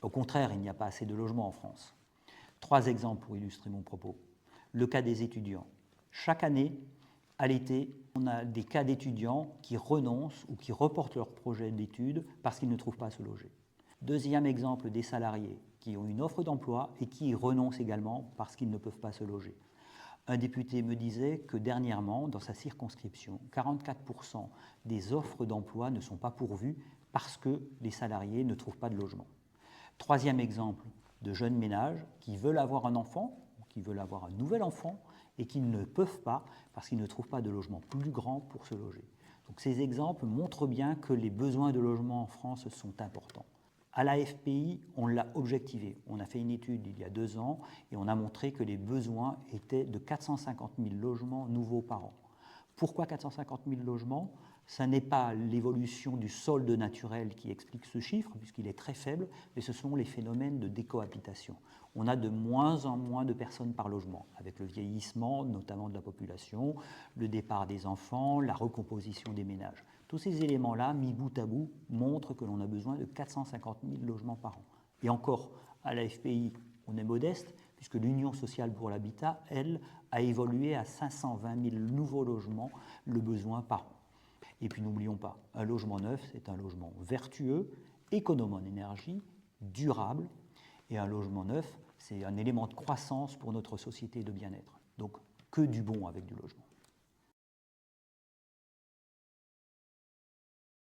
Au contraire, il n'y a pas assez de logements en France. 3 exemples pour illustrer mon propos. Le cas des étudiants. Chaque année, à l'été, on a des cas d'étudiants qui renoncent ou qui reportent leur projet d'études parce qu'ils ne trouvent pas à se loger. Deuxième exemple, des salariés qui ont une offre d'emploi et qui y renoncent également parce qu'ils ne peuvent pas se loger. Un député me disait que dernièrement, dans sa circonscription, 44% des offres d'emploi ne sont pas pourvues parce que les salariés ne trouvent pas de logement. Troisième exemple de jeunes ménages qui veulent avoir un enfant, qui veulent avoir un nouvel enfant et qui ne peuvent pas parce qu'ils ne trouvent pas de logement plus grand pour se loger. Donc ces exemples montrent bien que les besoins de logement en France sont importants. À l'AFPI, on l'a objectivé. On a fait une étude il y a 2 ans et on a montré que les besoins étaient de 450 000 logements nouveaux par an. Pourquoi 450 000 logements ? Ce n'est pas l'évolution du solde naturel qui explique ce chiffre, puisqu'il est très faible, mais ce sont les phénomènes de décohabitation. On a de moins en moins de personnes par logement, avec le vieillissement notamment de la population, le départ des enfants, la recomposition des ménages. Tous ces éléments-là, mis bout à bout, montrent que l'on a besoin de 450 000 logements par an. Et encore, à l'AFPI, on est modeste, puisque l'Union sociale pour l'habitat, elle, a évolué à 520 000 nouveaux logements, le besoin par an. Et puis n'oublions pas, un logement neuf, c'est un logement vertueux, économe en énergie, durable, et un logement neuf, c'est un élément de croissance pour notre société de bien-être. Donc, que du bon avec du logement.